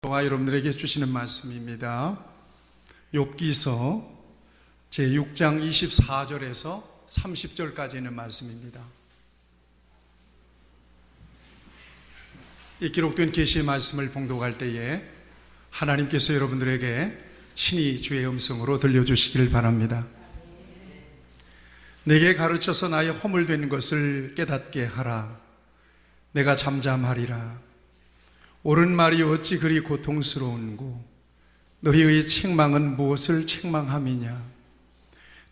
저와 여러분들에게 주시는 말씀입니다. 욥기서 제6장 24절에서 30절까지 있는 말씀입니다. 이 기록된 계시의 말씀을 봉독할 때에 하나님께서 여러분들에게 친히 주의 음성으로 들려주시기를 바랍니다. 내게 가르쳐서 나의 허물된 것을 깨닫게 하라. 내가 잠잠하리라. 옳은 말이 어찌 그리 고통스러운고 너희의 책망은 무엇을 책망함이냐.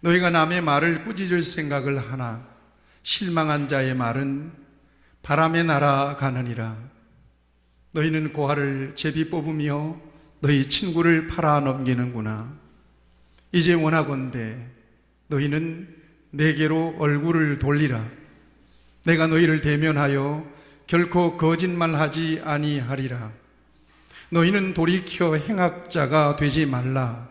너희가 남의 말을 꾸짖을 생각을 하나 실망한 자의 말은 바람에 날아가느니라. 너희는 고아를 제비 뽑으며 너희 친구를 팔아 넘기는구나. 이제 원하건대 너희는 내게로 얼굴을 돌리라. 내가 너희를 대면하여 결코 거짓말하지 아니하리라. 너희는 돌이켜 행악자가 되지 말라.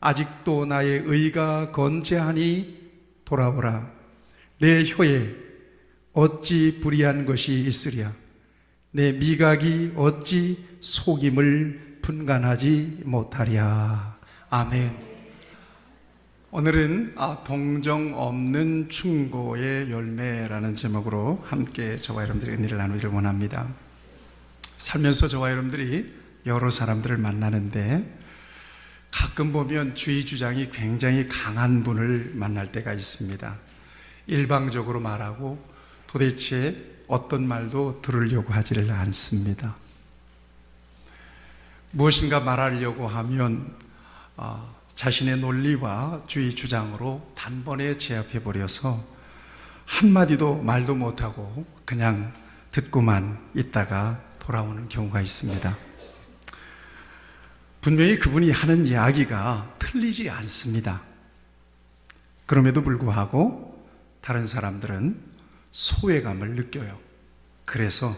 아직도 나의 의가 건재하니 돌아오라. 내 혀에 어찌 불의한 것이 있으랴. 내 미각이 어찌 속임을 분간하지 못하랴. 아멘. 오늘은 동정 없는 충고의 열매라는 제목으로 함께 저와 여러분들의 은혜를 나누기를 원합니다. 살면서 저와 여러분들이 여러 사람들을 만나는데 가끔 보면 주의 주장이 굉장히 강한 분을 만날 때가 있습니다. 일방적으로 말하고 도대체 어떤 말도 들으려고 하지를 않습니다. 무엇인가 말하려고 하면 자신의 논리와 주의 주장으로 단번에 제압해버려서 한마디도 말도 못하고 그냥 듣고만 있다가 돌아오는 경우가 있습니다. 분명히 그분이 하는 이야기가 틀리지 않습니다. 그럼에도 불구하고 다른 사람들은 소외감을 느껴요. 그래서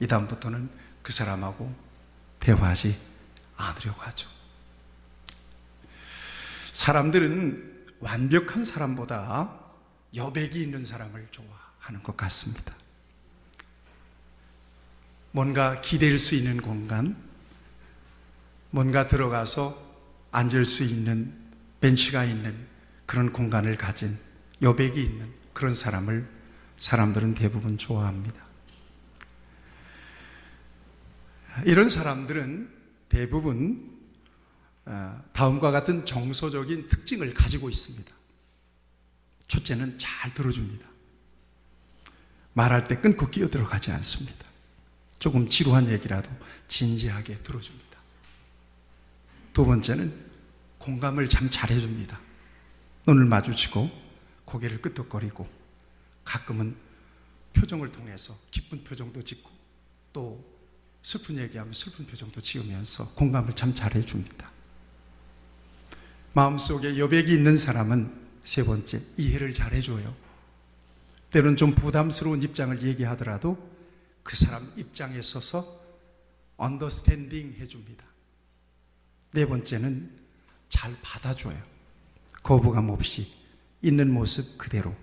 이다음부터는 그 사람하고 대화하지 않으려고 하죠. 사람들은 완벽한 사람보다 여백이 있는 사람을 좋아하는 것 같습니다. 뭔가 기댈 수 있는 공간, 뭔가 들어가서 앉을 수 있는 벤치가 있는 그런 공간을 가진 여백이 있는 그런 사람을 사람들은 대부분 좋아합니다. 이런 사람들은 대부분 다음과 같은 정서적인 특징을 가지고 있습니다. 첫째는 잘 들어줍니다. 말할 때 끊고 끼어들어가지 않습니다. 조금 지루한 얘기라도 진지하게 들어줍니다. 두 번째는 공감을 참 잘해줍니다. 눈을 마주치고 고개를 끄덕거리고 가끔은 표정을 통해서 기쁜 표정도 짓고 또 슬픈 얘기하면 슬픈 표정도 지으면서 공감을 참 잘해줍니다. 마음속에 여백이 있는 사람은 세 번째, 이해를 잘해줘요. 때로는 좀 부담스러운 입장을 얘기하더라도 그 사람 입장에 서서 언더스탠딩 해줍니다. 네 번째는 잘 받아줘요. 거부감 없이 있는 모습 그대로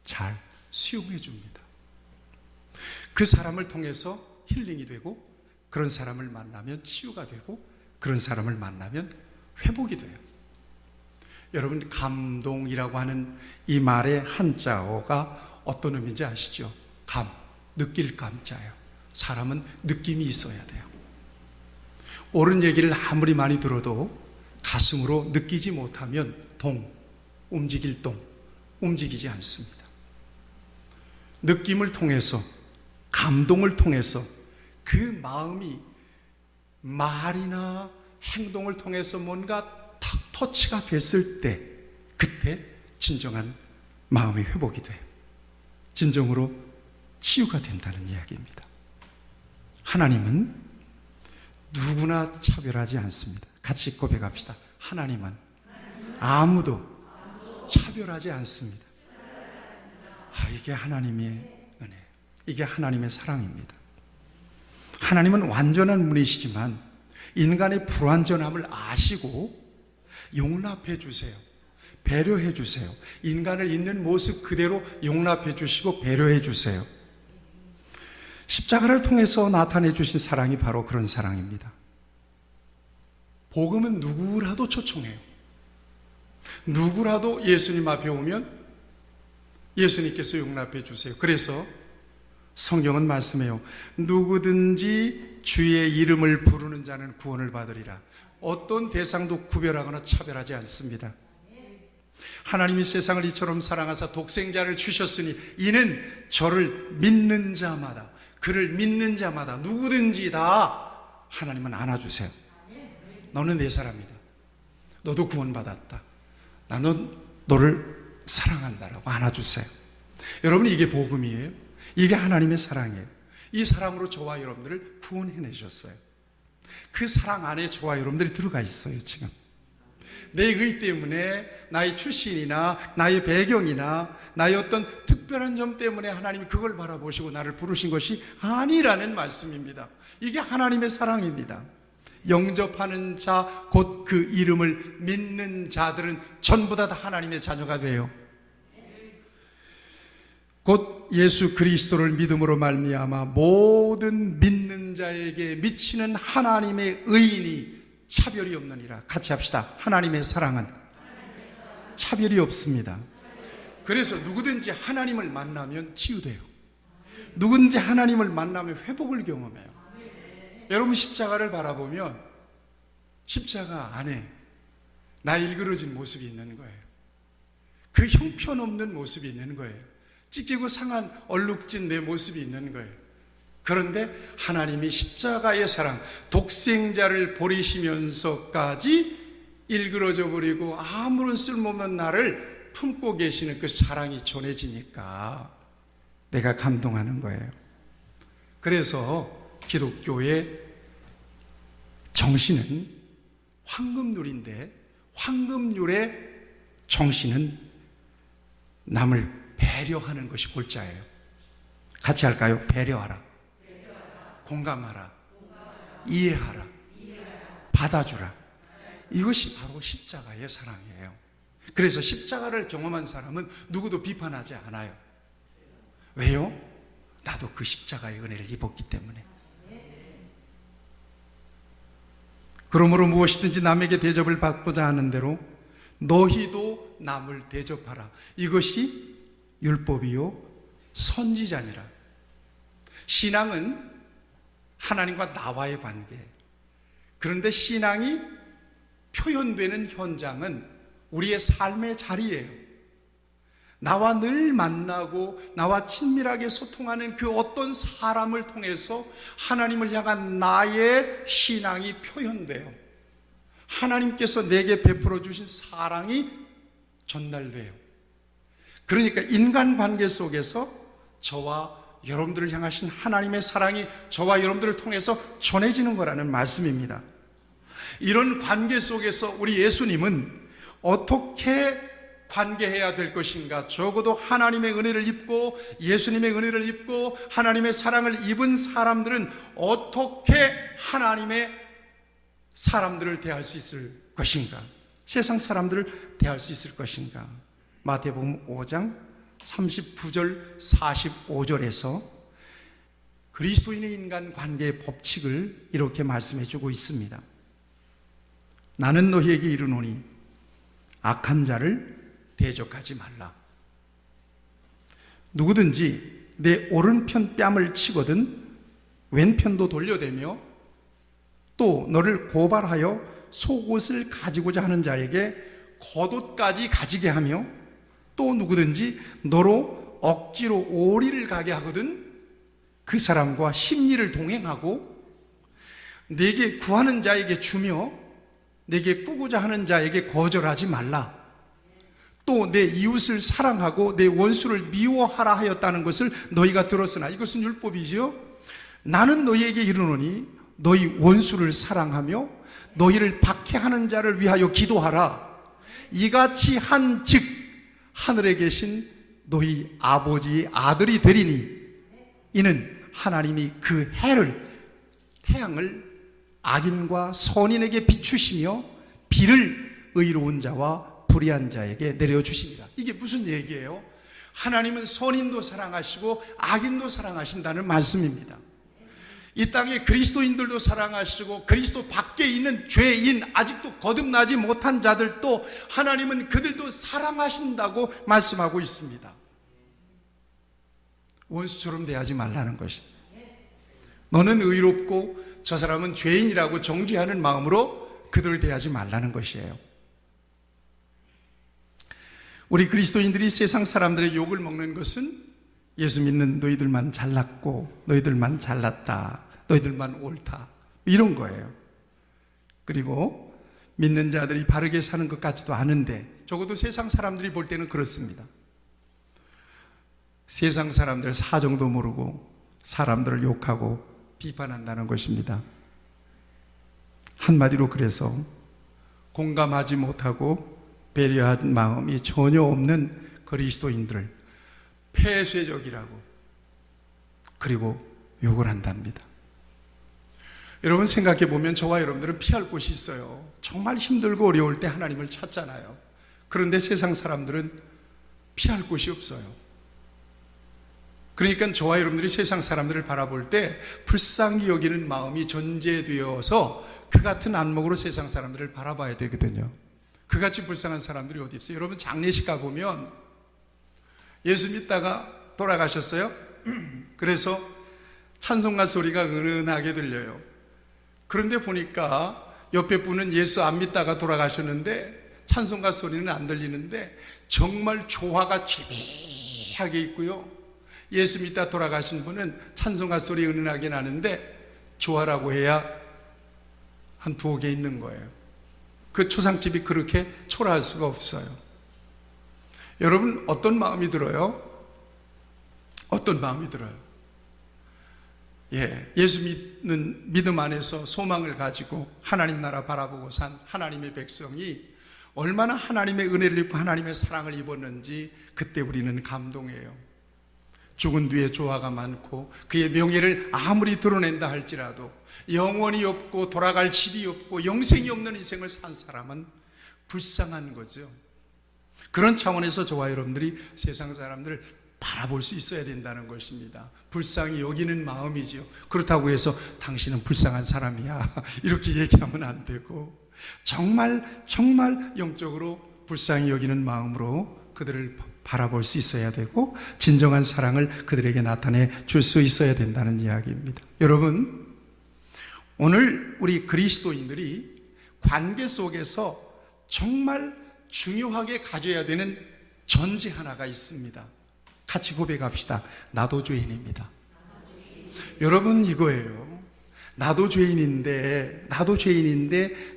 잘 수용해줍니다. 그 사람을 통해서 힐링이 되고 그런 사람을 만나면 치유가 되고 그런 사람을 만나면 회복이 돼요. 여러분, 감동이라고 하는 이 말의 한자어가 어떤 의미인지 아시죠? 감, 느낄 감자예요. 사람은 느낌이 있어야 돼요. 옳은 얘기를 아무리 많이 들어도 가슴으로 느끼지 못하면 움직일 움직이지 않습니다. 느낌을 통해서, 감동을 통해서 그 마음이 말이나 행동을 통해서 뭔가 탁 터치가 됐을 때 그때 진정한 마음의 회복이 돼요. 진정으로 치유가 된다는 이야기입니다. 하나님은 누구나 차별하지 않습니다. 같이 고백합시다. 하나님은 아무도 차별하지 않습니다. 이게 하나님의 은혜, 이게 하나님의 사랑입니다. 하나님은 완전한 분이시지만 인간의 불완전함을 아시고 용납해 주세요. 배려해 주세요. 인간을 있는 모습 그대로 용납해 주시고 배려해 주세요. 십자가를 통해서 나타내 주신 사랑이 바로 그런 사랑입니다. 복음은 누구라도 초청해요. 누구라도 예수님 앞에 오면 예수님께서 용납해 주세요. 그래서 성경은 말씀해요. 누구든지 주의 이름을 부르는 자는 구원을 받으리라. 어떤 대상도 구별하거나 차별하지 않습니다. 하나님이 세상을 이처럼 사랑하사 독생자를 주셨으니 이는 저를 믿는 자마다, 그를 믿는 자마다 누구든지 다 하나님은 안아주세요. 너는 내 사람이다. 너도 구원받았다. 나는 너를 사랑한다라고 안아주세요. 여러분, 이게 복음이에요. 이게 하나님의 사랑이에요. 이 사랑으로 저와 여러분들을 구원해내셨어요. 그 사랑 안에 저와 여러분들이 들어가 있어요. 지금 내 의 때문에, 나의 출신이나 나의 배경이나 나의 어떤 특별한 점 때문에 하나님이 그걸 바라보시고 나를 부르신 것이 아니라는 말씀입니다. 이게 하나님의 사랑입니다. 영접하는 자, 곧 그 이름을 믿는 자들은 전부 다 하나님의 자녀가 돼요. 곧 예수 그리스도를 믿음으로 말미암아 모든 믿는 자에게 미치는 하나님의 의인이 차별이 없느니라. 같이 합시다. 하나님의 사랑은 차별이 없습니다. 그래서 누구든지 하나님을 만나면 치유돼요. 누구든지 하나님을 만나면 회복을 경험해요. 여러분, 십자가를 바라보면 십자가 안에 나 일그러진 모습이 있는 거예요. 그 형편없는 모습이 있는 거예요. 찢기고 상한 얼룩진 내 모습이 있는 거예요. 그런데 하나님이 십자가의 사랑, 독생자를 버리시면서까지 일그러져 버리고 아무런 쓸모없는 나를 품고 계시는 그 사랑이 전해지니까 내가 감동하는 거예요. 그래서 기독교의 정신은 황금률인데, 황금률의 정신은 남을 배려하는 것이 골자예요. 같이 할까요? 배려하라, 공감하라, 이해하라, 받아주라. 이것이 바로 십자가의 사랑이에요. 그래서 십자가를 경험한 사람은 누구도 비판하지 않아요. 왜요? 나도 그 십자가의 은혜를 입었기 때문에. 그러므로 무엇이든지 남에게 대접을 받고자 하는 대로 너희도 남을 대접하라. 이것이 율법이요 선지자니라. 신앙은 하나님과 나와의 관계. 그런데 신앙이 표현되는 현장은 우리의 삶의 자리예요. 나와 늘 만나고 나와 친밀하게 소통하는 그 어떤 사람을 통해서 하나님을 향한 나의 신앙이 표현돼요. 하나님께서 내게 베풀어 주신 사랑이 전달돼요. 그러니까 인간관계 속에서 저와 여러분들을 향하신 하나님의 사랑이 저와 여러분들을 통해서 전해지는 거라는 말씀입니다. 이런 관계 속에서 우리 예수님은 어떻게 관계해야 될 것인가? 적어도 하나님의 은혜를 입고 예수님의 은혜를 입고 하나님의 사랑을 입은 사람들은 어떻게 하나님의 사람들을 대할 수 있을 것인가? 세상 사람들을 대할 수 있을 것인가? 마태복음 5장 39절 45절에서 그리스도인의 인간 관계의 법칙을 이렇게 말씀해 주고 있습니다. 나는 너희에게 이르노니 악한 자를 대적하지 말라. 누구든지 내 오른편 뺨을 치거든 왼편도 돌려대며 또 너를 고발하여 속옷을 가지고자 하는 자에게 겉옷까지 가지게 하며 또 누구든지 너로 억지로 오리를 가게 하거든 그 사람과 심리를 동행하고 내게 구하는 자에게 주며 내게 꾸고자 하는 자에게 거절하지 말라. 또 내 이웃을 사랑하고 내 원수를 미워하라 하였다는 것을 너희가 들었으나 이것은 율법이지요. 나는 너희에게 이르노니 너희 원수를 사랑하며 너희를 박해하는 자를 위하여 기도하라. 이같이 한즉 하늘에 계신 너희 아버지의 아들이 되리니 이는 하나님이 그 해를 태양을 악인과 선인에게 비추시며 비를 의로운 자와 불의한 자에게 내려주십니다. 이게 무슨 얘기예요? 하나님은 선인도 사랑하시고 악인도 사랑하신다는 말씀입니다. 이 땅에 그리스도인들도 사랑하시고 그리스도 밖에 있는 죄인, 아직도 거듭나지 못한 자들도 하나님은 그들도 사랑하신다고 말씀하고 있습니다. 원수처럼 대하지 말라는 것이, 너는 의롭고 저 사람은 죄인이라고 정죄하는 마음으로 그들을 대하지 말라는 것이에요. 우리 그리스도인들이 세상 사람들의 욕을 먹는 것은 예수 믿는 너희들만 잘났고, 너희들만 잘났다, 너희들만 옳다, 이런 거예요. 그리고 믿는 자들이 바르게 사는 것 같지도 않은데, 적어도 세상 사람들이 볼 때는 그렇습니다. 세상 사람들 사정도 모르고 사람들을 욕하고 비판한다는 것입니다. 한마디로 그래서 공감하지 못하고 배려한 마음이 전혀 없는 그리스도인들을 폐쇄적이라고, 그리고 욕을 한답니다. 여러분 생각해 보면 저와 여러분들은 피할 곳이 있어요. 정말 힘들고 어려울 때 하나님을 찾잖아요. 그런데 세상 사람들은 피할 곳이 없어요. 그러니까 저와 여러분들이 세상 사람들을 바라볼 때 불쌍히 여기는 마음이 전제되어서 그 같은 안목으로 세상 사람들을 바라봐야 되거든요. 그같이 불쌍한 사람들이 어디 있어요? 여러분 장례식 가보면 예수 믿다가 돌아가셨어요. 그래서 찬송가 소리가 은은하게 들려요. 그런데 보니까 옆에 분은 예수 안 믿다가 돌아가셨는데 찬송가 소리는 안 들리는데 정말 조화가 질비하게 있고요, 예수 믿다 돌아가신 분은 찬송가 소리 은은하게 나는데 조화라고 해야 한 두어 개 있는 거예요. 그 초상집이 그렇게 초라할 수가 없어요. 여러분 어떤 마음이 들어요? 어떤 마음이 들어요? 예수 믿는 믿음 안에서 소망을 가지고 하나님 나라 바라보고 산 하나님의 백성이 얼마나 하나님의 은혜를 입고 하나님의 사랑을 입었는지 그때 우리는 감동해요. 죽은 뒤에 조화가 많고 그의 명예를 아무리 드러낸다 할지라도 영원히 없고 돌아갈 집이 없고 영생이 없는 인생을 산 사람은 불쌍한 거죠. 그런 차원에서 저와 여러분들이 세상 사람들을 바라볼 수 있어야 된다는 것입니다. 불쌍히 여기는 마음이죠. 그렇다고 해서 당신은 불쌍한 사람이야 이렇게 얘기하면 안 되고, 정말 영적으로 불쌍히 여기는 마음으로 그들을 바라볼 수 있어야 되고 진정한 사랑을 그들에게 나타내 줄 수 있어야 된다는 이야기입니다. 여러분, 오늘 우리 그리스도인들이 관계 속에서 정말 중요하게 가져야 되는 전제 하나가 있습니다. 같이 고백합시다. 나도 죄인입니다. 여러분 이거예요. 나도 죄인인데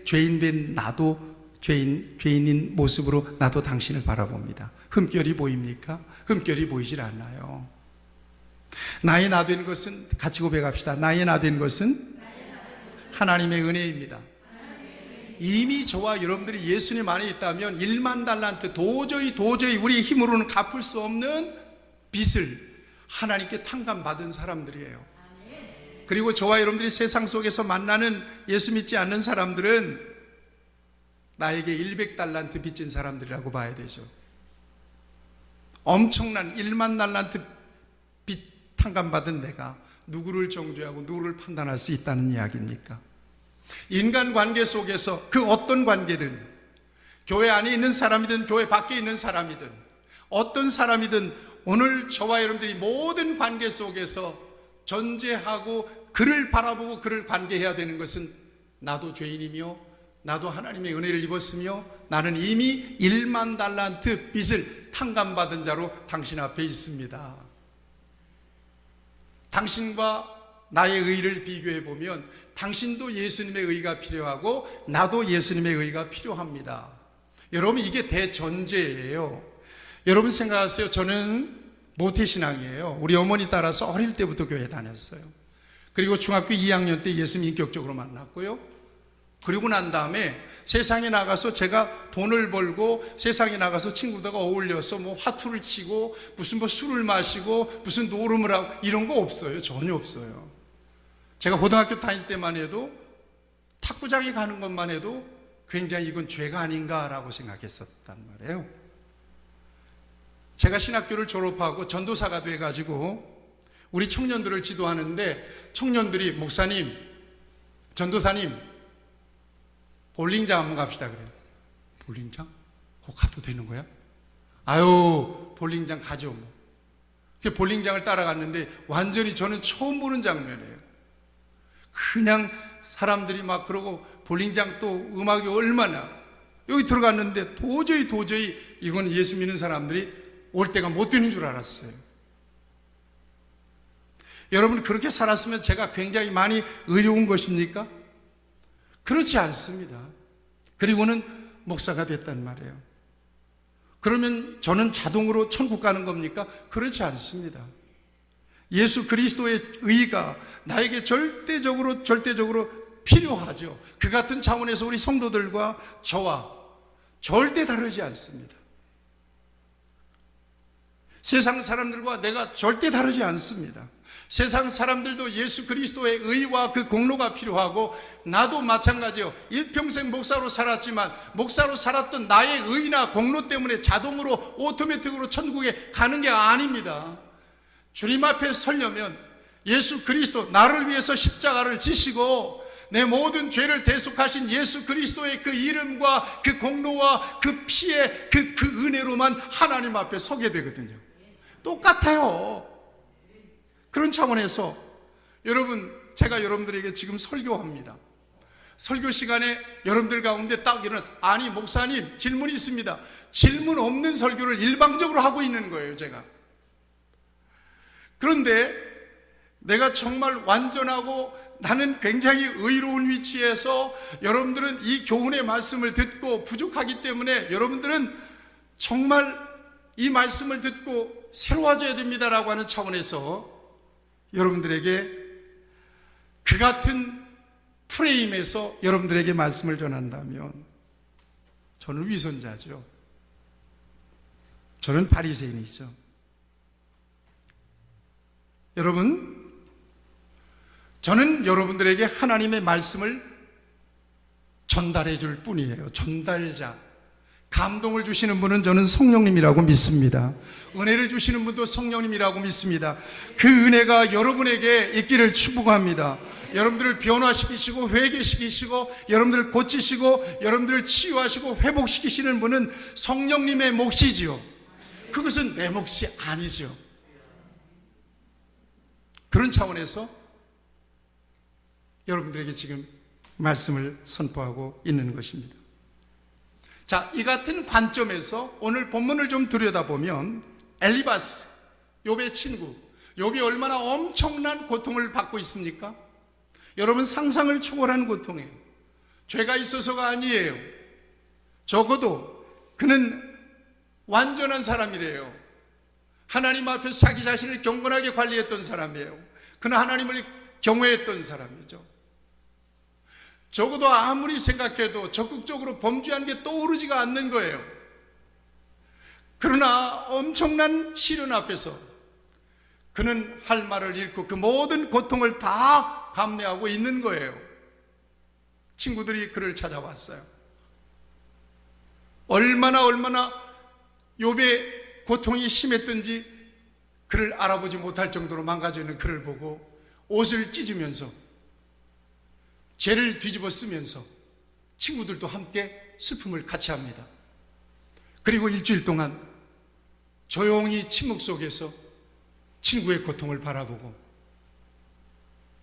죄인된 나도 죄인인 모습으로 나도 당신을 바라봅니다. 흠결이 보입니까? 흠결이 보이질 않아요. 나의 나 된 것은, 같이 고백합시다. 나의 나 된 것은 하나님의 은혜입니다. 이미 저와 여러분들이 예수님 안에 있다면 1만 달란트 도저히 우리 힘으로는 갚을 수 없는 빚을 하나님께 탕감받은 사람들이에요. 그리고 저와 여러분들이 세상 속에서 만나는 예수 믿지 않는 사람들은 나에게 100달란트 빚진 사람들이라고 봐야 되죠. 엄청난 1만 달란트 빚 탕감받은 내가 누구를 정죄하고 누구를 판단할 수 있다는 이야기입니까? 인간관계 속에서 그 어떤 관계든, 교회 안에 있는 사람이든 교회 밖에 있는 사람이든 어떤 사람이든 오늘 저와 여러분들이 모든 관계 속에서 전제하고 그를 바라보고 그를 관계해야 되는 것은 나도 죄인이며 나도 하나님의 은혜를 입었으며 나는 이미 1만 달란트 빚을 탕감받은 자로 당신 앞에 있습니다. 당신과 나의 의를 비교해 보면 당신도 예수님의 의가 필요하고 나도 예수님의 의가 필요합니다. 여러분 이게 대전제예요. 여러분 생각하세요. 저는 모태신앙이에요. 우리 어머니 따라서 어릴 때부터 교회 다녔어요. 그리고 중학교 2학년 때 예수님 인격적으로 만났고요. 그리고 난 다음에 세상에 나가서 제가 돈을 벌고 세상에 나가서 친구들과 어울려서 뭐 화투를 치고 무슨 뭐 술을 마시고 무슨 노름을 하고 이런 거 없어요. 전혀 없어요. 제가 고등학교 다닐 때만 해도 탁구장에 가는 것만 해도 굉장히 이건 죄가 아닌가라고 생각했었단 말이에요. 제가 신학교를 졸업하고 전도사가 돼가지고 우리 청년들을 지도하는데 청년들이 목사님, 전도사님, 볼링장 한번 갑시다 그래요. 볼링장? 그거 가도 되는 거야? 아유, 볼링장 가죠 뭐. 볼링장을 따라갔는데 완전히 저는 처음 보는 장면이에요. 그냥 사람들이 막 그러고 볼링장 또 음악이 얼마나, 여기 들어갔는데 도저히 이건 예수 믿는 사람들이 올 때가 못 되는 줄 알았어요. 여러분, 그렇게 살았으면 제가 굉장히 많이 의로운 것입니까? 그렇지 않습니다. 그리고는 목사가 됐단 말이에요. 그러면 저는 자동으로 천국 가는 겁니까? 그렇지 않습니다. 예수 그리스도의 의가 나에게 절대적으로 필요하죠. 그 같은 차원에서 우리 성도들과 저와 절대 다르지 않습니다. 세상 사람들과 내가 절대 다르지 않습니다. 세상 사람들도 예수 그리스도의 의와 그 공로가 필요하고 나도 마찬가지요. 일평생 목사로 살았지만 목사로 살았던 나의 의나 공로 때문에 자동으로 오토매틱으로 천국에 가는 게 아닙니다. 주님 앞에 서려면 예수 그리스도, 나를 위해서 십자가를 지시고 내 모든 죄를 대속하신 예수 그리스도의 그 이름과 그 공로와 그 피의 그 은혜로만 하나님 앞에 서게 되거든요. 똑같아요. 그런 차원에서 여러분, 제가 여러분들에게 지금 설교합니다. 설교 시간에 여러분들 가운데 딱 일어나서, 아니 목사님 질문이 있습니다. 질문 없는 설교를 일방적으로 하고 있는 거예요, 제가. 그런데 내가 정말 완전하고 나는 굉장히 의로운 위치에서 여러분들은 이 교훈의 말씀을 듣고 부족하기 때문에 여러분들은 정말 이 말씀을 듣고 새로워져야 됩니다라고 하는 차원에서 여러분들에게 그 같은 프레임에서 여러분들에게 말씀을 전한다면 저는 위선자죠. 저는 바리새인이죠. 여러분, 저는 여러분들에게 하나님의 말씀을 전달해 줄 뿐이에요. 전달자. 감동을 주시는 분은 저는 성령님이라고 믿습니다. 은혜를 주시는 분도 성령님이라고 믿습니다. 그 은혜가 여러분에게 있기를 축복합니다. 여러분들을 변화시키시고 회개시키시고 여러분들을 고치시고 여러분들을 치유하시고 회복시키시는 분은 성령님의 몫이지요. 그것은 내 몫이 아니죠. 그런 차원에서 여러분들에게 지금 말씀을 선포하고 있는 것입니다. 자, 이 같은 관점에서 오늘 본문을 좀 들여다보면 엘리바스, 욥의 친구, 욥이 얼마나 엄청난 고통을 받고 있습니까? 여러분, 상상을 초월한 고통이에요. 죄가 있어서가 아니에요. 적어도 그는 완전한 사람이래요. 하나님 앞에서 자기 자신을 경건하게 관리했던 사람이에요. 그는 하나님을 경외했던 사람이죠. 적어도 아무리 생각해도 적극적으로 범죄한 게 떠오르지가 않는 거예요. 그러나 엄청난 시련 앞에서 그는 할 말을 잃고 그 모든 고통을 다 감내하고 있는 거예요. 친구들이 그를 찾아왔어요. 얼마나 욥의 고통이 심했던지 그를 알아보지 못할 정도로 망가져 있는 그를 보고 옷을 찢으면서 죄를 뒤집어 쓰면서 친구들도 함께 슬픔을 같이 합니다. 그리고 일주일 동안 조용히 침묵 속에서 친구의 고통을 바라보고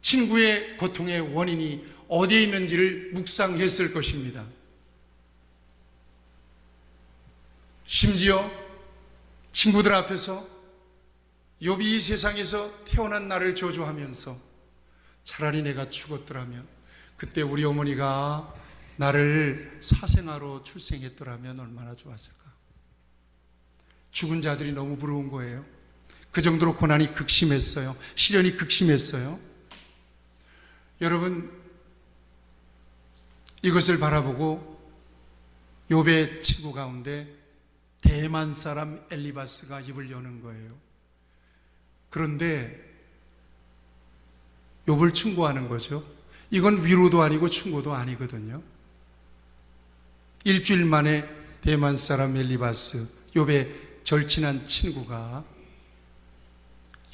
친구의 고통의 원인이 어디에 있는지를 묵상했을 것입니다. 심지어 친구들 앞에서 욥이 이 세상에서 태어난 나를 저주하면서 차라리 내가 죽었더라면, 그때 우리 어머니가 나를 사생아로 출생했더라면 얼마나 좋았을까. 죽은 자들이 너무 부러운 거예요. 그 정도로 고난이 극심했어요. 시련이 극심했어요. 여러분, 이것을 바라보고 욥의 친구 가운데 대만 사람 엘리바스가 입을 여는 거예요. 그런데 욥을 충고하는 거죠. 이건 위로도 아니고 충고도 아니거든요. 일주일 만에 대만 사람 엘리바스, 욥의 절친한 친구가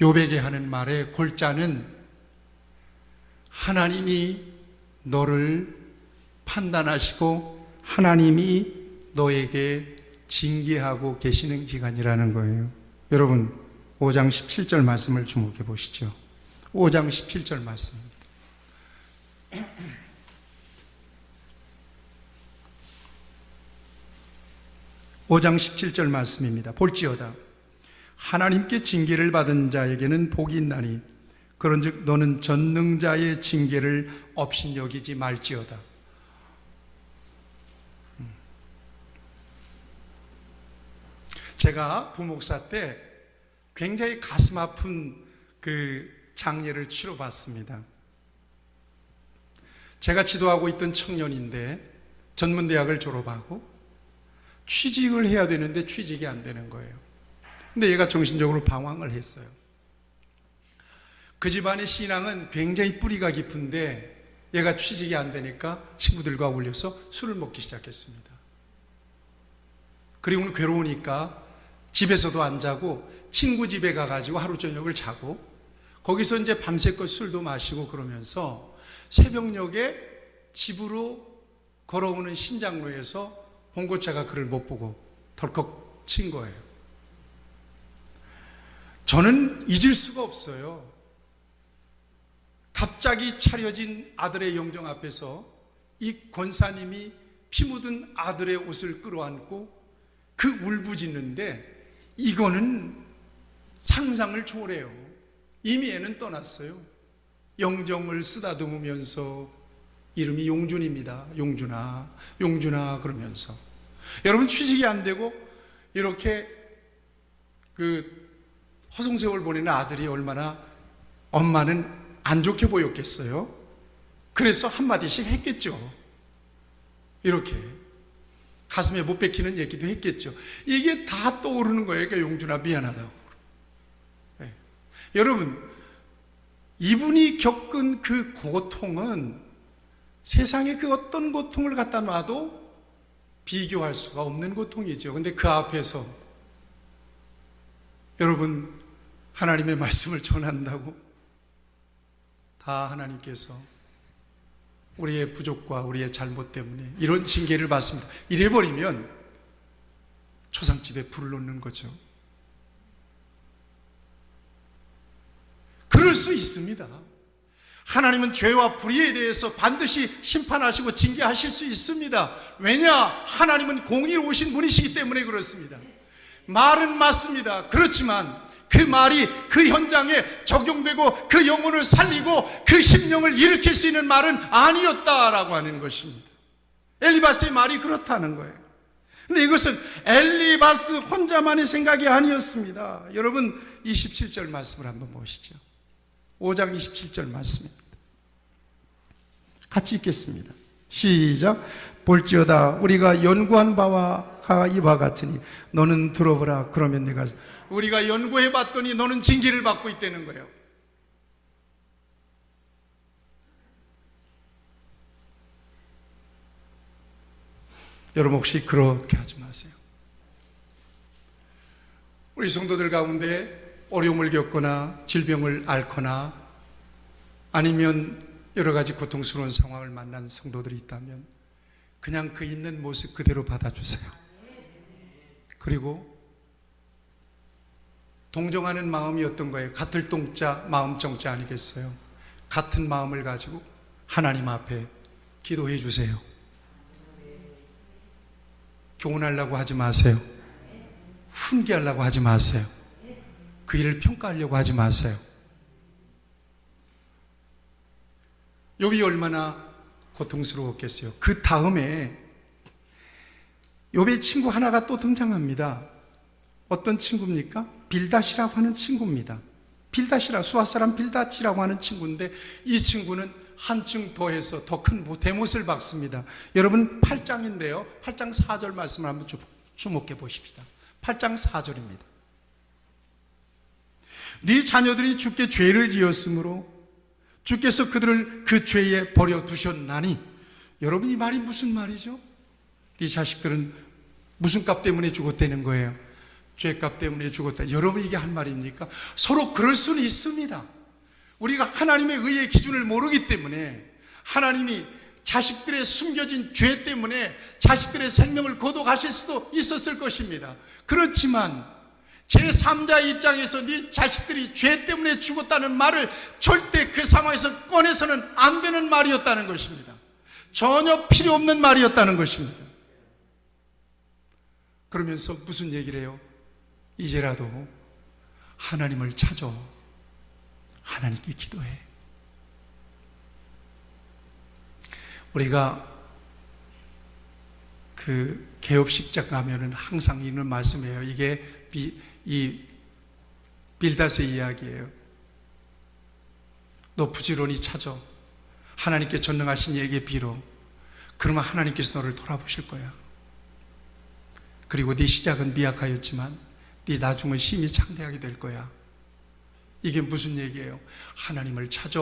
욥에게 하는 말의 골자는 하나님이 너를 판단하시고 하나님이 너에게 징계하고 계시는 기간이라는 거예요. 여러분 5장 17절 말씀을 주목해 보시죠. 5장 17절 말씀입니다. 5장 17절 말씀입니다. 볼지어다 하나님께 징계를 받은 자에게는 복이 있나니 그런즉 너는 전능자의 징계를 업신여기지 말지어다. 제가 부목사 때 굉장히 가슴 아픈 그 장례를 치러봤습니다. 제가 지도하고 있던 청년인데 전문대학을 졸업하고 취직을 해야 되는데 취직이 안 되는 거예요. 근데 얘가 정신적으로 방황을 했어요. 그 집안의 신앙은 굉장히 뿌리가 깊은데 얘가 취직이 안 되니까 친구들과 어울려서 술을 먹기 시작했습니다. 그리고는 괴로우니까 집에서도 안 자고 친구 집에 가가지고 하루 저녁을 자고 거기서 이제 밤새껏 술도 마시고 그러면서 새벽녘에 집으로 걸어오는 신장로에서 봉고차가 그를 못 보고 덜컥 친 거예요. 저는 잊을 수가 없어요. 갑자기 차려진 아들의 영정 앞에서 이 권사님이 피 묻은 아들의 옷을 끌어안고 그 울부짖는데 이거는 상상을 초월해요. 이미 애는 떠났어요. 영정을 쓰다듬으면서 이름이 용준입니다. 용준아, 용준아 그러면서 여러분 취직이 안 되고 이렇게 그 허송세월 보내는 아들이 얼마나 엄마는 안 좋게 보였겠어요. 그래서 한마디씩 했겠죠. 이렇게 가슴에 못 박히는 얘기도 했겠죠. 이게 다 떠오르는 거예요. 그러니까 용준아 미안하다고. 네. 여러분 이분이 겪은 그 고통은 세상에 그 어떤 고통을 갖다 놔도 비교할 수가 없는 고통이죠. 근데 그 앞에서 여러분 하나님의 말씀을 전한다고 다 하나님께서 우리의 부족과 우리의 잘못 때문에 이런 징계를 받습니다. 이래버리면 초상집에 불을 놓는 거죠. 그럴 수 있습니다. 하나님은 죄와 불의에 대해서 반드시 심판하시고 징계하실 수 있습니다. 왜냐? 하나님은 공의로우신 분이시기 때문에 그렇습니다. 말은 맞습니다. 그렇지만 그 말이 그 현장에 적용되고 그 영혼을 살리고 그 심령을 일으킬 수 있는 말은 아니었다라고 하는 것입니다. 엘리바스의 말이 그렇다는 거예요. 근데 이것은 엘리바스 혼자만의 생각이 아니었습니다. 여러분 27절 말씀을 한번 보시죠. 5장 27절 말씀입니다. 같이 읽겠습니다. 시작. 볼지어다 우리가 연구한 바와 이와 같으니 너는 들어보라. 그러면 내가 우리가 연구해 봤더니 너는 징계를 받고 있다는 거예요. 여러분 혹시 그렇게 하지 마세요. 우리 성도들 가운데 어려움을 겪거나 질병을 앓거나 아니면 여러 가지 고통스러운 상황을 만난 성도들이 있다면 그냥 그 있는 모습 그대로 받아주세요. 그리고 동정하는 마음이 어떤 거예요? 같을 동자 마음 정자 아니겠어요? 같은 마음을 가지고 하나님 앞에 기도해 주세요. 교훈하려고 하지 마세요. 훈계하려고 하지 마세요. 그 일을 평가하려고 하지 마세요. 욥이 얼마나 고통스러웠겠어요. 그 다음에 욥의 친구 하나가 또 등장합니다. 어떤 친구입니까? 빌닷이라고 하는 친구입니다. 빌닷이라 수아 사람 빌닷이라고 하는 친구인데 이 친구는 한층 더해서 더 큰 대못을 박습니다. 여러분 8장인데요. 8장 4절 말씀을 한번 주목해 보십시다. 8장 4절입니다. 네 자녀들이 주께 죄를 지었으므로 주께서 그들을 그 죄에 버려두셨나니. 여러분 이 말이 무슨 말이죠? 네 자식들은 무슨 값 때문에 죽었다는 거예요? 죄값 때문에 죽었다. 여러분 이게 한 말입니까? 서로 그럴 수는 있습니다. 우리가 하나님의 의의 기준을 모르기 때문에 하나님이 자식들의 숨겨진 죄 때문에 자식들의 생명을 거둬가실 수도 있었을 것입니다. 그렇지만 제3자의 입장에서 네 자식들이 죄 때문에 죽었다는 말을 절대 그 상황에서 꺼내서는 안 되는 말이었다는 것입니다. 전혀 필요 없는 말이었다는 것입니다. 그러면서 무슨 얘기를 해요? 이제라도 하나님을 찾아 하나님께 기도해. 우리가 그 개업식장 가면은 항상 있는 말씀이에요. 이게 이 빌닷의 이야기예요. 너 부지런히 찾아 하나님께 전능하신 이에게 빌어. 그러면 하나님께서 너를 돌아보실 거야. 그리고 네 시작은 미약하였지만 네 나중은 심히 창대하게 될 거야. 이게 무슨 얘기예요? 하나님을 찾아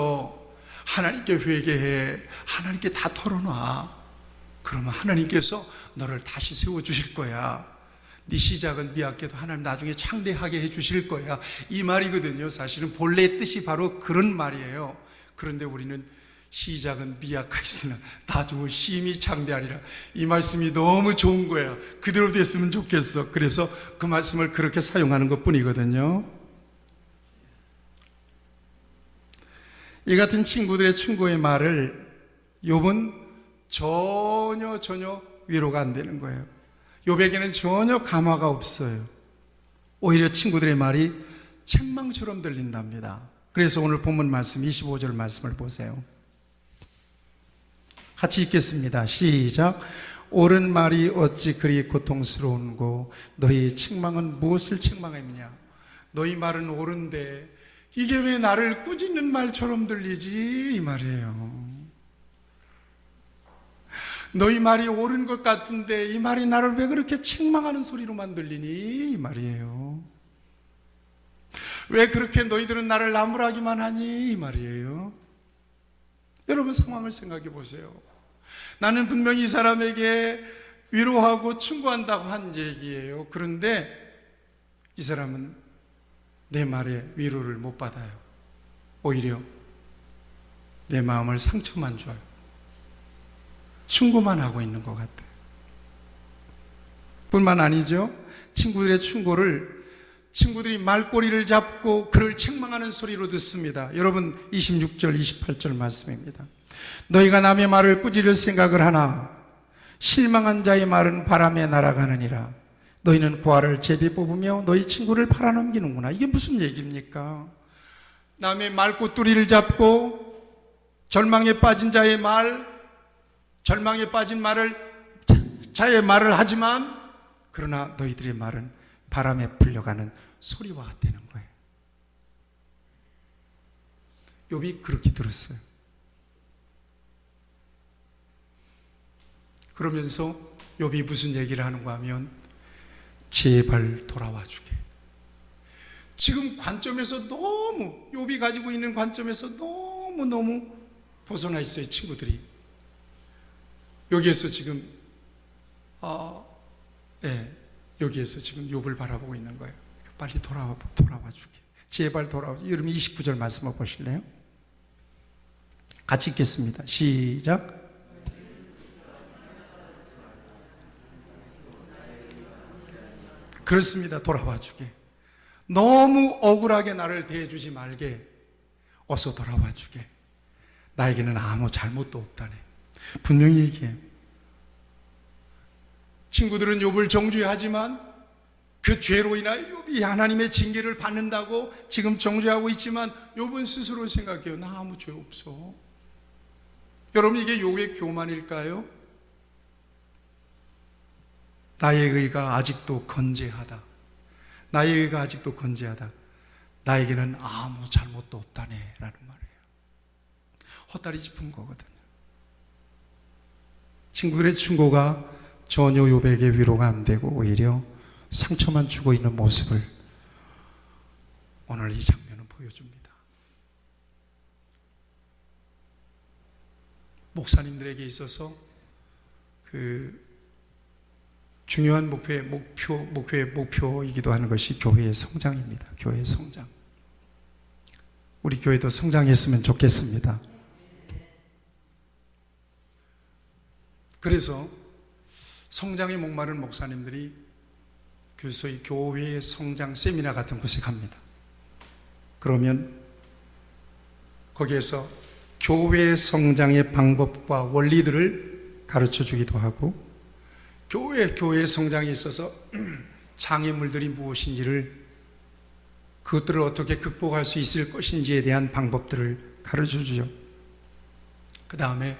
하나님께 회개해. 하나님께 다 털어놔. 그러면 하나님께서 너를 다시 세워주실 거야. 네 시작은 미약해도 하나님 나중에 창대하게 해주실 거야. 이 말이거든요. 사실은 본래의 뜻이 바로 그런 말이에요. 그런데 우리는 시작은 미약하였으나 나중은 심히 창대하리라. 이 말씀이 너무 좋은 거야. 그대로 됐으면 좋겠어. 그래서 그 말씀을 그렇게 사용하는 것 뿐이거든요. 이 같은 친구들의 충고의 말을 욥은 전혀 위로가 안 되는 거예요. 욥에게는 전혀 감화가 없어요. 오히려 친구들의 말이 책망처럼 들린답니다. 그래서 오늘 본문 말씀 25절 말씀을 보세요. 같이 읽겠습니다. 시작. 옳은 말이 어찌 그리 고통스러운고 너희 책망은 무엇을 책망했느냐. 너희 말은 옳은데 이게 왜 나를 꾸짖는 말처럼 들리지? 이 말이에요. 너희 말이 옳은 것 같은데 이 말이 나를 왜 그렇게 책망하는 소리로만 들리니? 이 말이에요. 왜 그렇게 너희들은 나를 나무라기만 하니? 이 말이에요. 여러분 상황을 생각해 보세요. 나는 분명히 이 사람에게 위로하고 충고한다고 한 얘기예요. 그런데 이 사람은 내 말에 위로를 못 받아요. 오히려 내 마음을 상처만 줘요. 충고만 하고 있는 것 같아요. 뿐만 아니죠. 친구들의 충고를 친구들이 말꼬리를 잡고 그를 책망하는 소리로 듣습니다. 여러분 26절 28절 말씀입니다. 너희가 남의 말을 꾸짖을 생각을 하나 실망한 자의 말은 바람에 날아가느니라. 너희는 고아를 제비 뽑으며 너희 친구를 팔아넘기는구나. 이게 무슨 얘기입니까? 남의 말꼬투리를 잡고 절망에 빠진 자의 말, 절망에 빠진 자의 말을 하지만 그러나 너희들의 말은 바람에 불려가는 소리와 같다는 거예요. 욥이 그렇게 들었어요. 그러면서 욥이 무슨 얘기를 하는가 하면 제발 돌아와 주게. 지금 관점에서 너무 욥이 가지고 있는 관점에서 너무 벗어나 있어요. 친구들이 여기에서 지금 여기에서 지금 욥을 바라보고 있는 거예요. 빨리 돌아와 주게. 제발 돌아와. 여러분 29절 말씀 보실래요? 같이 읽겠습니다. 시작. 그렇습니다. 돌아와 주게. 너무 억울하게 나를 대해주지 말게. 어서 돌아와 주게. 나에게는 아무 잘못도 없다네. 분명히 얘기해요. 친구들은 욥을 정죄하지만 그 죄로 인하여 욥이 하나님의 징계를 받는다고 지금 정죄하고 있지만 욥은 스스로 생각해요. 나 아무 죄 없어. 여러분 이게 욥의 교만일까요? 나의 의가 아직도 건재하다. 나의 의가 아직도 건재하다. 나에게는 아무 잘못도 없다네 라는 말이에요. 헛다리 짚은 거거든요. 친구들의 충고가 전혀 욥에게 위로가 안 되고 오히려 상처만 주고 있는 모습을 오늘 이 장면은 보여줍니다. 목사님들에게 있어서 중요한 목표의 목표이기도 하는 것이 교회의 성장입니다. 교회의 성장. 우리 교회도 성장했으면 좋겠습니다. 그래서 성장에 목마른 목사님들이 소위 교회의 성장 세미나 같은 곳에 갑니다. 그러면 거기에서 교회 성장의 방법과 원리들을 가르쳐 주기도 하고, 교회 성장에 있어서 장애물들이 무엇인지를, 그것들을 어떻게 극복할 수 있을 것인지에 대한 방법들을 가르쳐 주죠. 그 다음에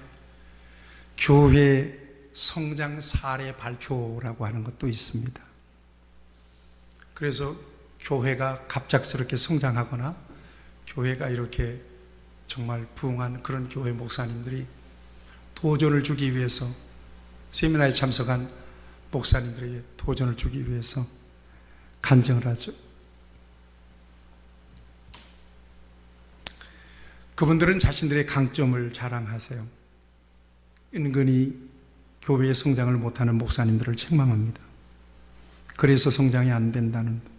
교회 성장 사례 발표라고 하는 것도 있습니다. 그래서 교회가 갑작스럽게 성장하거나 교회가 이렇게 정말 부흥한 그런 교회 목사님들이 도전을 주기 위해서, 세미나에 참석한 목사님들에게 도전을 주기 위해서 간증을 하죠. 그분들은 자신들의 강점을 자랑하세요. 은근히 교회의 성장을 못하는 목사님들을 책망합니다. 그래서 성장이 안 된다는 둥,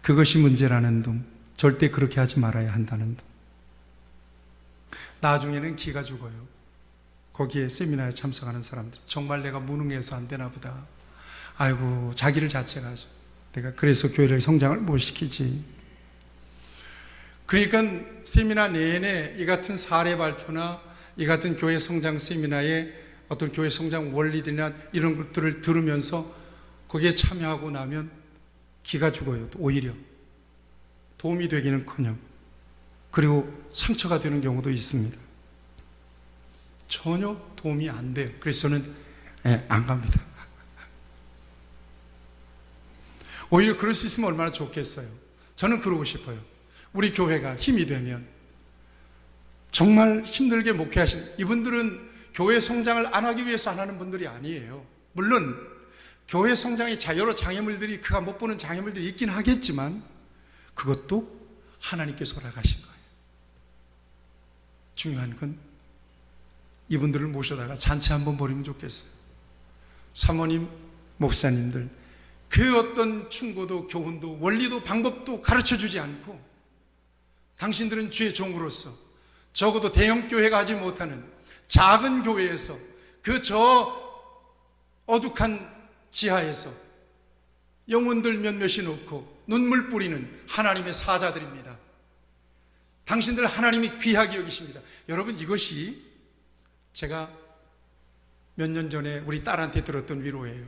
그것이 문제라는 둥, 절대 그렇게 하지 말아야 한다는 둥. 나중에는 기가 죽어요. 거기에 세미나에 참석하는 사람들, 정말 내가 무능해서 안 되나 보다. 아이고, 자기를 자책하죠. 내가 그래서 교회를 성장을 못 시키지. 그러니까 세미나 내내 이 같은 사례 발표나 이 같은 교회 성장 세미나에 어떤 교회 성장 원리들이나 이런 것들을 들으면서 거기에 참여하고 나면 기가 죽어요. 오히려 도움이 되기는커녕, 그리고 상처가 되는 경우도 있습니다. 전혀 도움이 안 돼요. 그래서 저는 안 갑니다. 오히려 그럴 수 있으면 얼마나 좋겠어요. 저는 그러고 싶어요. 우리 교회가 힘이 되면, 정말 힘들게 목회하시는 이분들은 교회 성장을 안 하기 위해서 안 하는 분들이 아니에요. 물론 교회 성장에 여러 장애물들이, 그가 못 보는 장애물들이 있긴 하겠지만 그것도 하나님께서 허락하신 거예요. 중요한 건 이분들을 모셔다가 잔치 한번 벌이면 좋겠어요. 사모님, 목사님들, 그 어떤 충고도 교훈도 원리도 방법도 가르쳐 주지 않고, 당신들은 주의 종으로서 적어도 대형 교회가 하지 못하는 작은 교회에서, 그 어둑한 지하에서 영혼들 몇몇이 놓고 눈물 뿌리는 하나님의 사자들입니다. 당신들 하나님이 귀하게 여기십니다. 여러분, 이것이 제가 몇 년 전에 우리 딸한테 들었던 위로예요.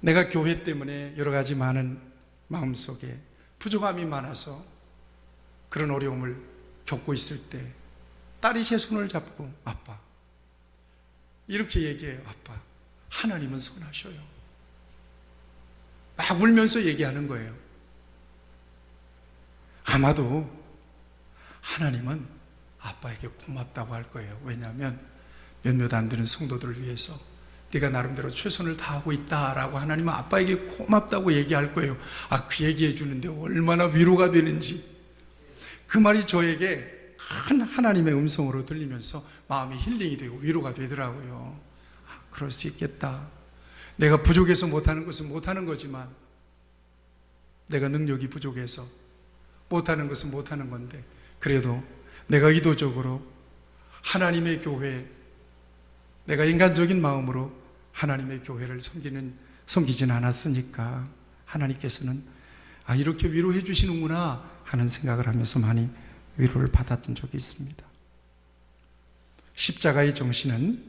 내가 교회 때문에 여러 가지 많은 마음속에 부족함이 많아서 그런 어려움을 겪고 있을 때 딸이 제 손을 잡고, 아빠, 이렇게 얘기해요. 아빠, 하나님은 선하셔요. 막 울면서 얘기하는 거예요. 아마도 하나님은 아빠에게 고맙다고 할 거예요. 왜냐하면 몇몇 안 되는 성도들을 위해서 네가 나름대로 최선을 다하고 있다라고 하나님은 아빠에게 고맙다고 얘기할 거예요. 그 얘기해 주는데 얼마나 위로가 되는지. 그 말이 저에게 큰 하나님의 음성으로 들리면서 마음이 힐링이 되고 위로가 되더라고요. 그럴 수 있겠다. 내가 부족해서 못하는 것은 못하는 거지만, 내가 능력이 부족해서 못하는 것은 못하는 건데, 그래도 내가 의도적으로 하나님의 교회, 내가 인간적인 마음으로 하나님의 교회를 섬기진 않았으니까 하나님께서는 이렇게 위로해 주시는구나 하는 생각을 하면서 많이 위로를 받았던 적이 있습니다. 십자가의 정신은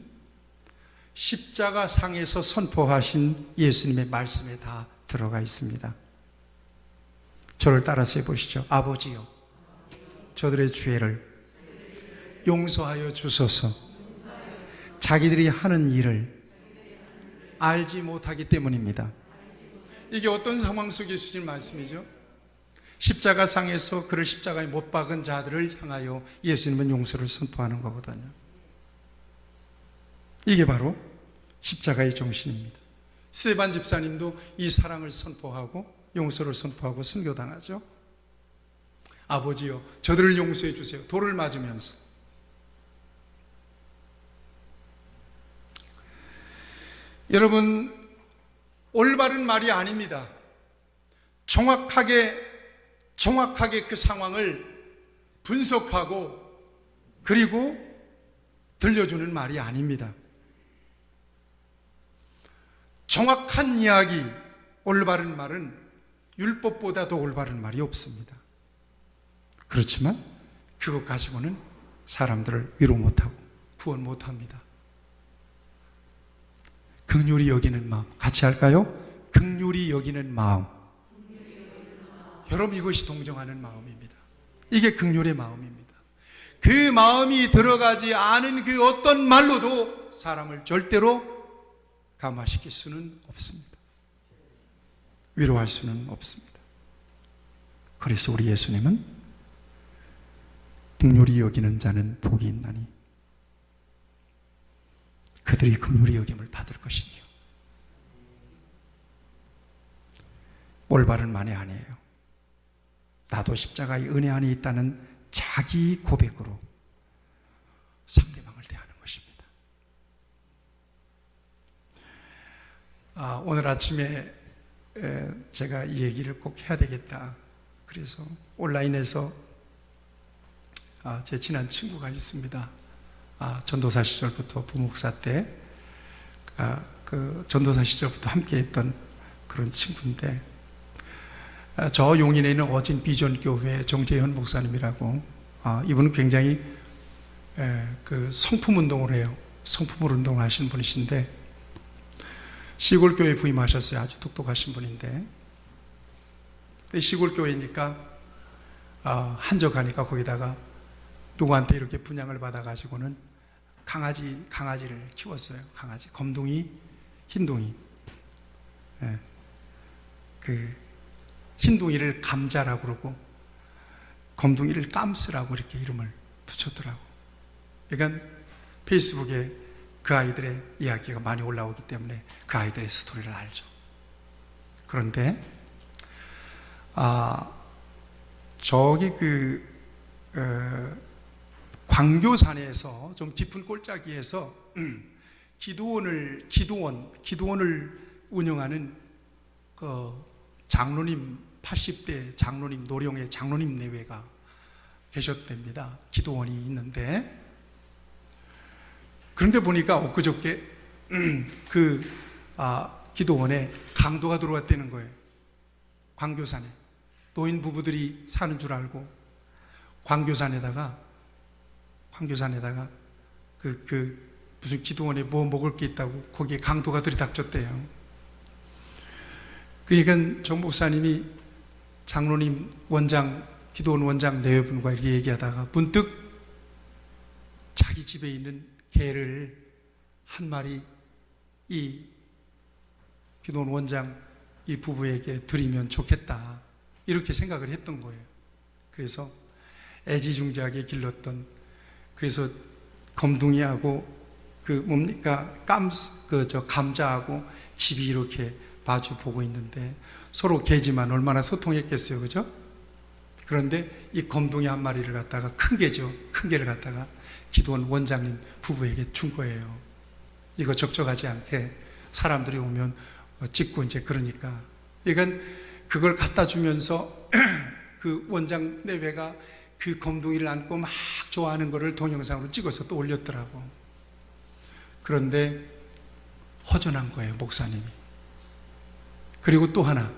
십자가 상에서 선포하신 예수님의 말씀에 다 들어가 있습니다. 저를 따라서 해보시죠. 아버지여, 저들의 죄를 용서하여 주소서. 자기들이 하는 일을 알지 못하기 때문입니다. 이게 어떤 상황 속에 주신 말씀이죠? 십자가 상에서 그를 십자가에 못 박은 자들을 향하여 예수님은 용서를 선포하는 거거든요. 이게 바로 십자가의 정신입니다. 스데반 집사님도 이 사랑을 선포하고 용서를 선포하고 순교당하죠. 아버지여, 저들을 용서해 주세요. 돌을 맞으면서. 여러분, 올바른 말이 아닙니다. 정확하게 그 상황을 분석하고 그리고 들려주는 말이 아닙니다. 정확한 이야기, 올바른 말은 율법보다 더 올바른 말이 없습니다. 그렇지만 그것 가지고는 사람들을 위로 못하고 구원 못합니다. 긍휼히 여기는 마음, 같이 할까요? 긍휼히 여기는 마음. 여러분, 이것이 동정하는 마음입니다. 이게 긍휼의 마음입니다. 그 마음이 들어가지 않은 그 어떤 말로도 사람을 절대로 감화시킬 수는 없습니다. 위로할 수는 없습니다. 그래서 우리 예수님은 긍휼히 여기는 자는 복이 있나니 그들이 긍휼히 여김을 받을 것이니요. 올바른 말이 아니에요. 나도 십자가의 은혜 안에 있다는 자기 고백으로 상대방을 대하는 것입니다. 오늘 아침에 제가 이 얘기를 꼭 해야 되겠다. 그래서 온라인에서 제 친한 친구가 있습니다. 전도사 시절부터 부목사 때 그 전도사 시절부터 함께했던 그런 친구인데, 저 용인에 있는 어진 비전 교회 정재현 목사님이라고, 이분은 굉장히 그 성품 운동을 해요. 성품 운동을 하시는 분이신데 시골 교회 부임하셨어요. 아주 똑똑하신 분인데, 시골 교회니까 한적하니까 거기다가 누구한테 이렇게 분양을 받아가지고는 강아지를 키웠어요. 강아지, 검둥이, 흰둥이. 그 흰둥이를 감자라고 그러고 검둥이를 깜스라고 이렇게 이름을 붙였더라고. 그러니까 페이스북에 그 아이들의 이야기가 많이 올라오기 때문에 그 아이들의 스토리를 알죠. 그런데 저기 광교산에서 좀 깊은 골짜기에서 기도원을 운영하는 그 장로님, 80대 장로님, 노령의 장로님 내외가 계셨답니다. 기도원이 있는데, 그런데 보니까 엊그저께 기도원에 강도가 들어왔다는 거예요. 광교산에 노인 부부들이 사는 줄 알고 광교산에다가 무슨 기도원에 뭐 먹을 게 있다고 거기에 강도가 들이닥쳤대요. 그러니까 정 목사님이 장로님 원장, 기도원 원장 내외분과 이렇게 얘기하다가 문득 자기 집에 있는 개를 한 마리 이 기도원 원장 이 부부에게 드리면 좋겠다, 이렇게 생각을 했던 거예요. 그래서 애지중지하게 길렀던, 그래서 검둥이하고 감자하고 집이 이렇게 마주 보고 있는데 서로 개지만 얼마나 소통했겠어요, 그죠? 그런데 이 검둥이 한 마리를 갖다가 큰 개를 갖다가 기도원 원장님 부부에게 준 거예요. 이거 적적하지 않게 사람들이 오면 찍고 이제 그러니까. 그러니까 그걸 갖다 주면서 그 원장 내외가 그 검둥이를 안고 막 좋아하는 거를 동영상으로 찍어서 또 올렸더라고. 그런데 허전한 거예요, 목사님이. 그리고 또 하나,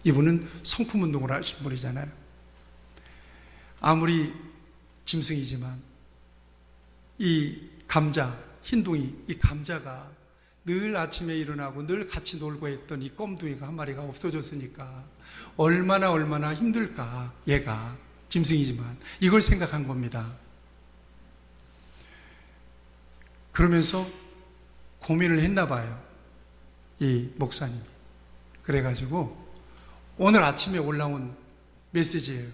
이분은 성품 운동을 하신 분이잖아요. 아무리 짐승이지만 이 감자, 흰둥이, 이 감자가 늘 아침에 일어나고 늘 같이 놀고 했던 이 껌둥이가 한 마리가 없어졌으니까 얼마나 힘들까. 얘가 짐승이지만 이걸 생각한 겁니다. 그러면서 고민을 했나 봐요, 이 목사님이. 그래가지고 오늘 아침에 올라온 메시지예요.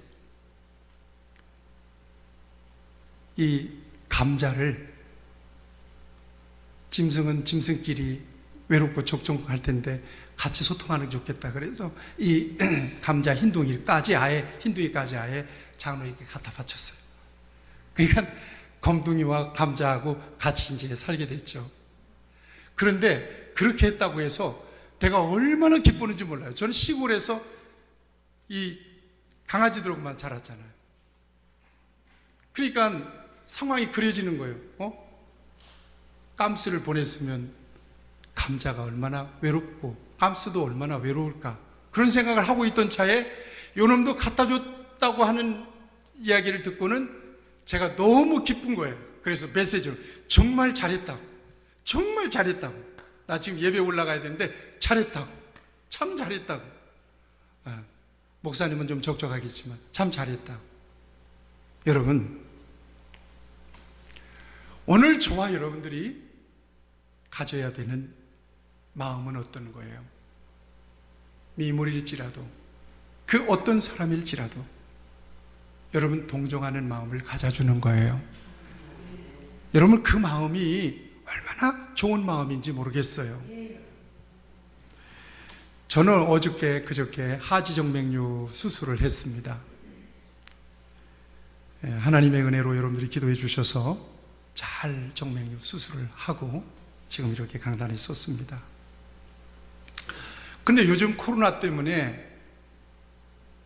이 감자를, 짐승은 짐승끼리 외롭고 족종할 텐데 같이 소통하는 게 좋겠다. 그래서 이 감자 흰둥이까지 아예 장로에게 갖다 바쳤어요. 그러니까 검둥이와 감자하고 같이 이제 살게 됐죠. 그런데 그렇게 했다고 해서 내가 얼마나 기쁘는지 몰라요. 저는 시골에서 이 강아지들하고만 자랐잖아요. 그러니까 상황이 그려지는 거예요. 깜스를 보냈으면 감자가 얼마나 외롭고 깜스도 얼마나 외로울까, 그런 생각을 하고 있던 차에 요놈도 갖다 줬다고 하는 이야기를 듣고는 제가 너무 기쁜 거예요. 그래서 메시지로 정말 잘했다고, 정말 잘했다고, 나 지금 예배 올라가야 되는데 잘했다고, 참 잘했다고. 목사님은 좀 적적하겠지만 참 잘했다고. 여러분, 오늘 저와 여러분들이 가져야 되는 마음은 어떤 거예요? 미물일지라도, 그 어떤 사람일지라도 여러분 동정하는 마음을 가져주는 거예요. 여러분, 그 마음이 얼마나 좋은 마음인지 모르겠어요. 저는 그저께 하지정맥류 수술을 했습니다. 하나님의 은혜로 여러분들이 기도해 주셔서 잘 정맥류 수술을 하고 지금 이렇게 강단에 섰습니다. 근데 요즘 코로나 때문에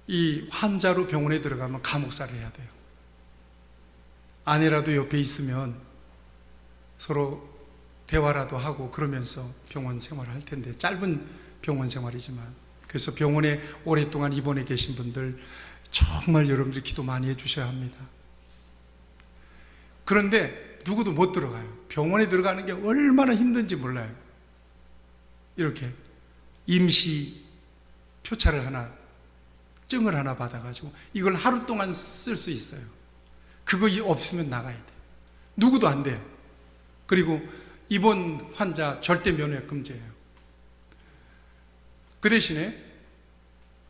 이 환자로 병원에 들어가면 감옥살이 해야 돼요. 아내라도 옆에 있으면 서로 대화라도 하고 그러면서 병원 생활을 할 텐데, 짧은 병원 생활이지만. 그래서 병원에 오랫동안 입원해 계신 분들 정말 여러분들이 기도 많이 해주셔야 합니다. 그런데 누구도 못 들어가요. 병원에 들어가는 게 얼마나 힘든지 몰라요. 이렇게 임시 표차를 하나, 증을 하나 받아가지고 이걸 하루 동안 쓸 수 있어요. 그거 없으면 나가야 돼요. 누구도 안 돼요. 그리고 입원 환자 절대 면회 금지예요. 그 대신에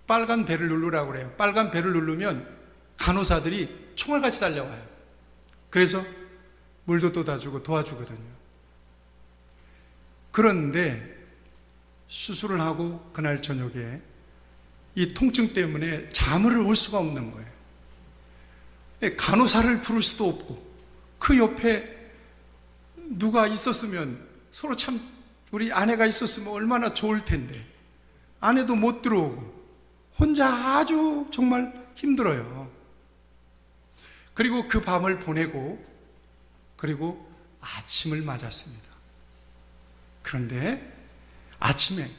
빨간 배를 누르라고 그래요. 빨간 배를 누르면 간호사들이 총알같이 달려와요. 그래서 물도 떠다주고 도와주거든요. 그런데 수술을 하고 그날 저녁에 이 통증 때문에 잠을 올 수가 없는 거예요. 간호사를 부를 수도 없고, 그 옆에 누가 있었으면, 서로 참 우리 아내가 있었으면 얼마나 좋을 텐데 아내도 못 들어오고 혼자 아주 정말 힘들어요. 그리고 그 밤을 보내고 그리고 아침을 맞았습니다. 그런데 아침에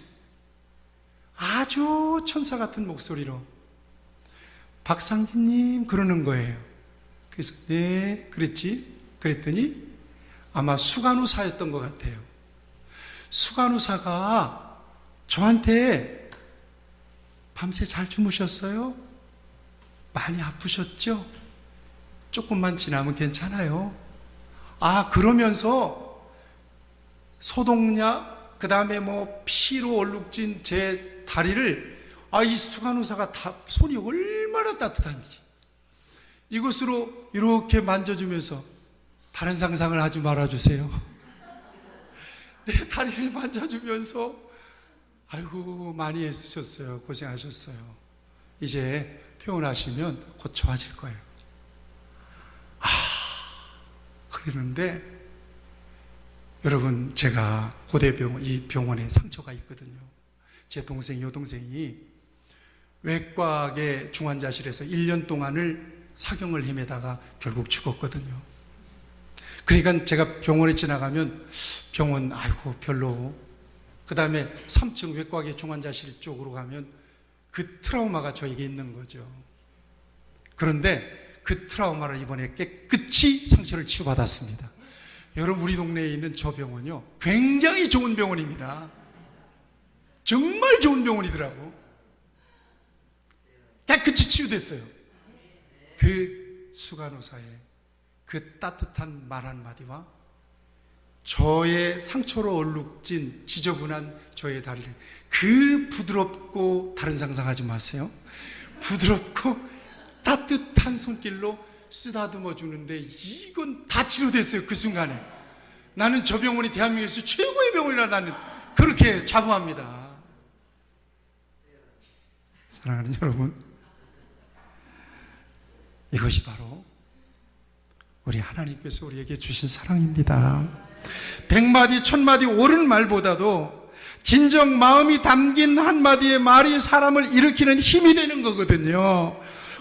아주 천사 같은 목소리로 박상기님 그러는 거예요. 그래서 네 그랬더니 아마 수간호사였던 것 같아요. 수간호사가 저한테 밤새 잘 주무셨어요? 많이 아프셨죠? 조금만 지나면 괜찮아요. 그러면서 소독약, 그 다음에 피로 얼룩진 제 다리를, 이 수간호사가 손이 얼마나 따뜻한지 이것으로 이렇게 만져주면서, 다른 상상을 하지 말아주세요. 내 다리를 만져주면서 아이고 많이 애쓰셨어요. 고생하셨어요. 이제 퇴원하시면 곧 좋아질 거예요. 그러는데 여러분, 제가 고대병원, 이 병원에 상처가 있거든요. 제 동생, 여동생이 외과계 중환자실에서 1년 동안을 사경을 헤매다가 결국 죽었거든요. 그러니까 제가 병원에 지나가면 병원 별로, 그 다음에 3층 외과계 중환자실 쪽으로 가면 그 트라우마가 저에게 있는 거죠. 그런데 그 트라우마를 이번에 깨끗이 상처를 치유받았습니다. 여러분, 우리 동네에 있는 저 병원이요, 굉장히 좋은 병원입니다. 정말 좋은 병원이더라고. 깨끗이 치유됐어요. 그 수간호사의 그 따뜻한 말 한마디와 저의 상처로 얼룩진 지저분한 저의 다리를, 그 부드럽고, 다른 상상하지 마세요, 부드럽고 따뜻한 손길로 쓰다듬어 주는데 이건 다 치료됐어요. 그 순간에 나는 저 병원이 대한민국에서 최고의 병원이라 나는 그렇게 자부합니다. 사랑하는 여러분, 이것이 바로 우리 하나님께서 우리에게 주신 사랑입니다. 100마디 1000마디 옳은 말보다도 진정 마음이 담긴 한마디의 말이 사람을 일으키는 힘이 되는 거거든요.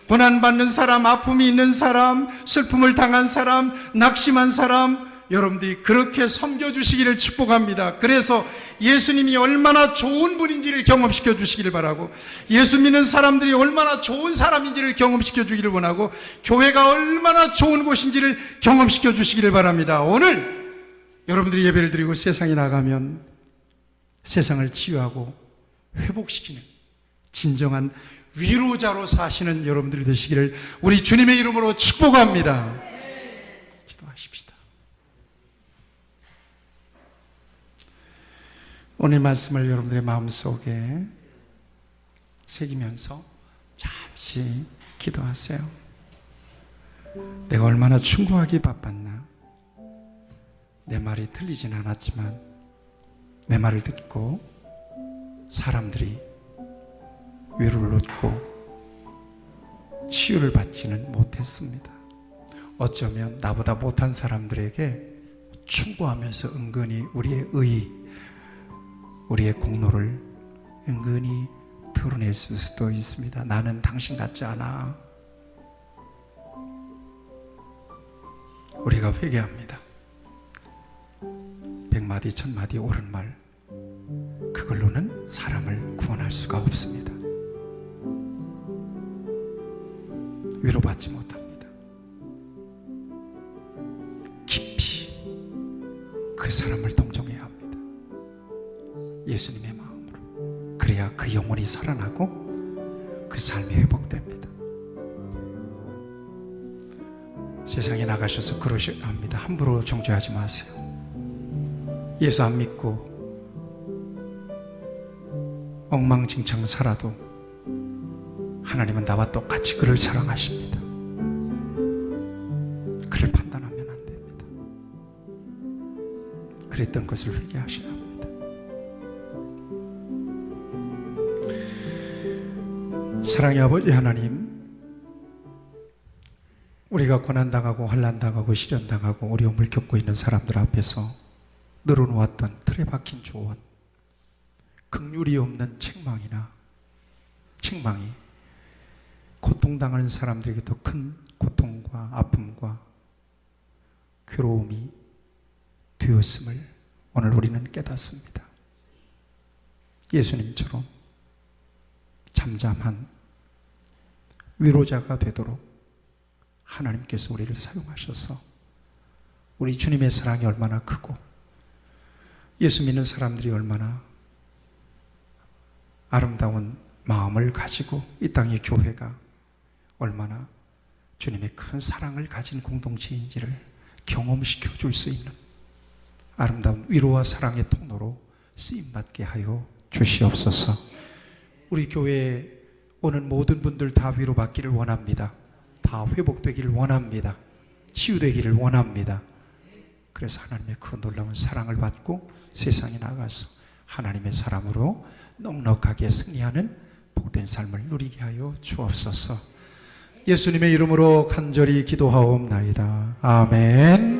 고난받는 사람, 아픔이 있는 사람, 슬픔을 당한 사람, 낙심한 사람, 여러분들이 그렇게 섬겨주시기를 축복합니다. 그래서 예수님이 얼마나 좋은 분인지를 경험시켜 주시기를 바라고, 예수 믿는 사람들이 얼마나 좋은 사람인지를 경험시켜 주기를 원하고, 교회가 얼마나 좋은 곳인지를 경험시켜 주시기를 바랍니다. 오늘 여러분들이 예배를 드리고 세상에 나가면 세상을 치유하고 회복시키는 진정한 위로자로 사시는 여러분들이 되시기를 우리 주님의 이름으로 축복합니다. 기도하십시다. 오늘 말씀을 여러분들의 마음속에 새기면서 잠시 기도하세요. 내가 얼마나 충고하기 바빴나. 내 말이 틀리진 않았지만 내 말을 듣고 사람들이 위로를 얻고 치유를 받지는 못했습니다. 어쩌면 나보다 못한 사람들에게 충고하면서 은근히 우리의 의, 우리의 공로를 은근히 드러낼 수도 있습니다. 나는 당신 같지 않아. 우리가 회개합니다. 100마디 1000마디 옳은 말, 그걸로는 사람을 구원할 수가 없습니다. 위로받지 못합니다. 깊이 그 사람을 동정해야 합니다. 예수님의 마음으로. 그래야 그 영혼이 살아나고 그 삶이 회복됩니다. 세상에 나가셔서 그러셔야 합니다. 함부로 정죄하지 마세요. 예수 안 믿고 엉망진창 살아도 하나님은 나와 똑같이 그를 사랑하십니다. 그를 판단하면 안 됩니다. 그랬던 것을 회개하셔야 합니다. 사랑의 아버지 하나님, 우리가 고난당하고 환난당하고 시련당하고 어려움을 겪고 있는 사람들 앞에서 늘어놓았던 틀에 박힌 조언, 긍휼이 없는 책망이 고통당하는 사람들에게 더 큰 고통과 아픔과 괴로움이 되었음을 오늘 우리는 깨닫습니다. 예수님처럼 잠잠한 위로자가 되도록 하나님께서 우리를 사용하셔서 우리 주님의 사랑이 얼마나 크고 예수 믿는 사람들이 얼마나 아름다운 마음을 가지고 이 땅의 교회가 얼마나 주님의 큰 사랑을 가진 공동체인지를 경험시켜 줄 수 있는 아름다운 위로와 사랑의 통로로 쓰임받게 하여 주시옵소서. 우리 교회에 오는 모든 분들 다 위로받기를 원합니다. 다 회복되기를 원합니다. 치유되기를 원합니다. 그래서 하나님의 그 놀라운 사랑을 받고 세상에 나가서 하나님의 사람으로 넉넉하게 승리하는 복된 삶을 누리게 하여 주옵소서. 예수님의 이름으로 간절히 기도하옵나이다. 아멘.